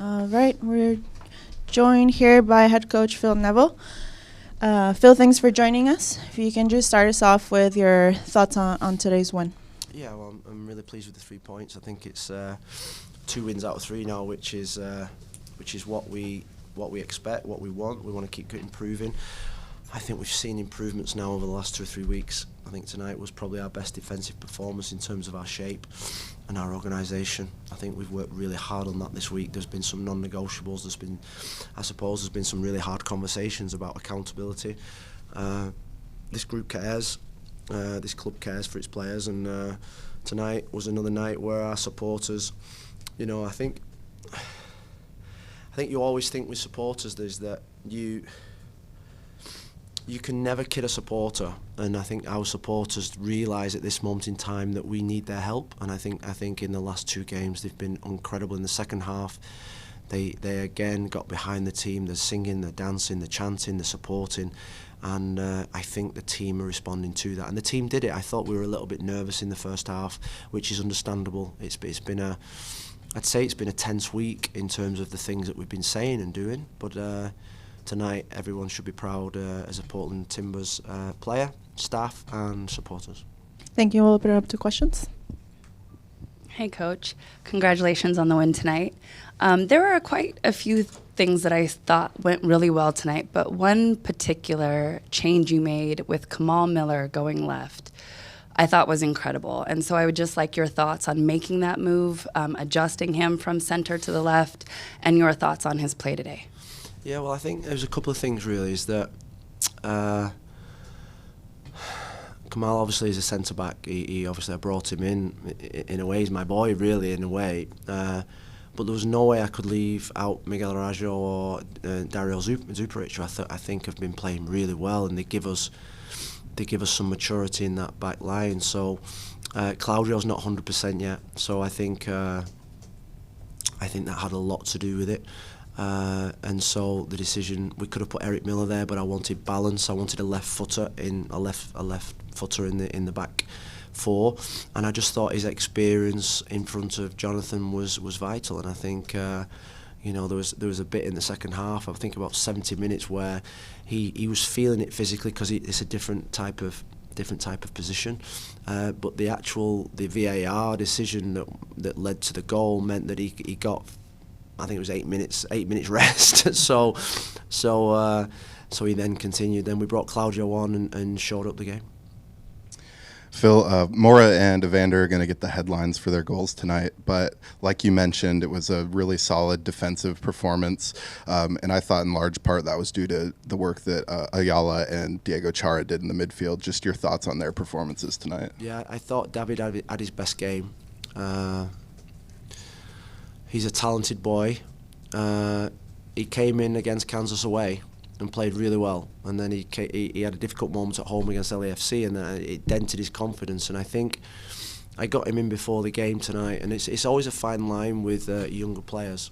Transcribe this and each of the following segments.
All right, we're joined here by head coach Phil Neville. Phil, thanks for joining us. If you can just start us off with your thoughts on today's win. Yeah, well, I'm really pleased with the 3 points. I think it's 2 wins out of 3 now, which is what we expect, what we want. We want to keep improving. I think we've seen improvements now over the last 2 or 3 weeks. I think tonight was probably our best defensive performance in terms of our shape and our organisation. I think we've worked really hard on that this week. There's been some non-negotiables. There's been some really hard conversations about accountability. This group cares. This club cares for its players, and tonight was another night where our supporters, I think you always think with supporters is that you can never kid a supporter, and I think our supporters realise at this moment in time that we need their help. And I think in the last 2 games they've been incredible. In the second half, they again got behind the team. They're singing, they're dancing, they're chanting, they're supporting, and I think the team are responding to that. And the team did it. I thought we were a little bit nervous in the first half, which is understandable. I'd say it's been a tense week in terms of the things that we've been saying and doing, but tonight everyone should be proud as a Portland Timbers player, staff and supporters. Thank you. We'll open it up to questions. Hey, Coach. Congratulations on the win tonight. There were quite a few things that I thought went really well tonight, but one particular change you made with Kamal Miller going left I thought was incredible. And so I would just like your thoughts on making that move, adjusting him from center to the left, and your thoughts on his play today. Yeah, well, I think there's a couple of things really. Is that Kamal obviously is a centre back. He obviously I brought him in a way. He's my boy, really, in a way. But there was no way I could leave out Miguel Arajo or Dario Zuparic, who I think have been playing really well, and they give us some maturity in that back line. So Claudio's not 100% yet. So I think that had a lot to do with it. And so the decision, we could have put Eric Miller there, but I wanted balance. I wanted a left footer in the back 4, and I just thought his experience in front of Jonathan was vital. And I think there was a bit in the second half, I think about 70 minutes, where he was feeling it physically because it's a different type of position, but the VAR decision that led to the goal meant that he got, I think it was 8 minutes rest. so he then continued. Then we brought Claudio on and showed up the game. Phil, Mora and Evander are going to get the headlines for their goals tonight, but like you mentioned, it was a really solid defensive performance, and I thought in large part that was due to the work that Ayala and Diego Chara did in the midfield. Just your thoughts on their performances tonight. Yeah, I thought David had his best game. He's a talented boy. He came in against Kansas away and played really well, and then he had a difficult moment at home against LAFC, and it dented his confidence. And I think I got him in before the game tonight, and it's always a fine line with younger players,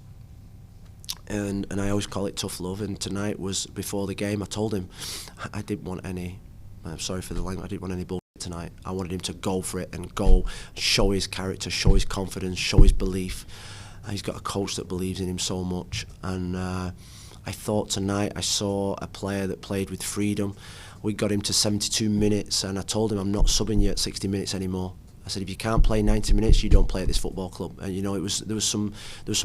and I always call it tough love. And tonight was before the game. I told him I didn't want any. I'm sorry for the language. I didn't want any bullshit tonight. I wanted him to go for it and go, show his character, show his confidence, show his belief. He's got a coach that believes in him so much, and I thought tonight I saw a player that played with freedom. We got him to 72 minutes, and I told him I'm not subbing you at 60 minutes anymore. I said, if you can't play 90 minutes, you don't play at this football club. And there was some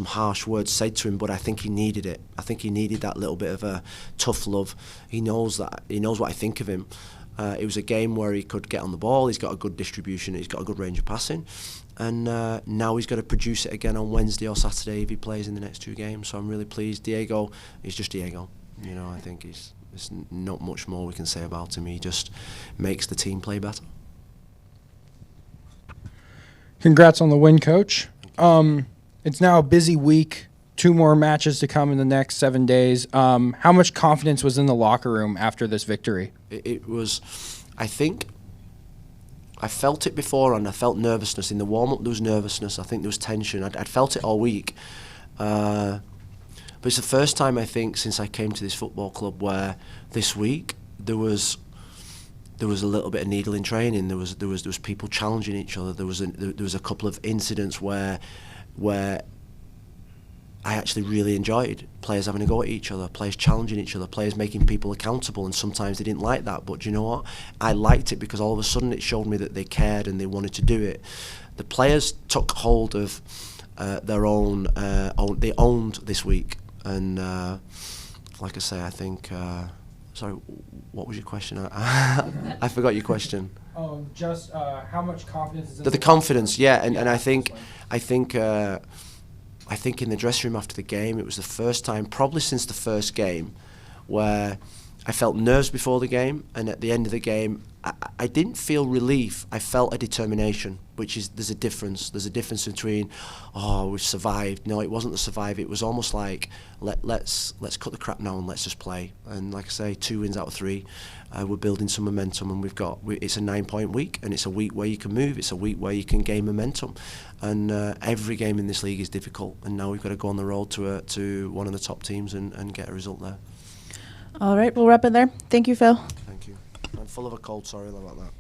harsh words said to him, but I think he needed it. I think he needed that little bit of a tough love. He knows that. He knows what I think of him. It was a game where he could get on the ball. He's got a good distribution. He's got a good range of passing. And now he's got to produce it again on Wednesday or Saturday if he plays in the next 2 games. So I'm really pleased. Diego is just Diego. I think there's not much more we can say about him. He just makes the team play better. Congrats on the win, Coach. It's now a busy week. 2 more matches to come in the next 7 days. How much confidence was in the locker room after this victory? It was, I think, I felt it before, and I felt nervousness. In the warm-up there was nervousness. I think there was tension. I'd felt it all week. But it's the first time, I think, since I came to this football club where this week there was a little bit of needle in training. There was people challenging each other. There was a couple of incidents where I actually really enjoyed. Players having a go at each other, players challenging each other, players making people accountable, and sometimes they didn't like that. But do you know what? I liked it because all of a sudden it showed me that they cared and they wanted to do it. The players took hold of their own, they owned this week. And like I say, I think, sorry, what was your question? I forgot your question. Just how much confidence is in The confidence, yeah, and I think in the dressing room after the game, it was the first time, probably since the first game, where I felt nerves before the game, and at the end of the game, I didn't feel relief. I felt a determination, which is there's a difference. There's a difference between, oh, we've survived. No, it wasn't the survive. It was almost like let's cut the crap now and let's just play. And like I say, 2 wins out of 3. We're building some momentum, and it's a 9-point week, and it's a week where you can move. It's a week where you can gain momentum, and every game in this league is difficult. And now we've got to go on the road to one of the top teams and get a result there. All right, we'll wrap it there. Thank you, Phil. Thank you. I'm full of a cold. Sorry about that.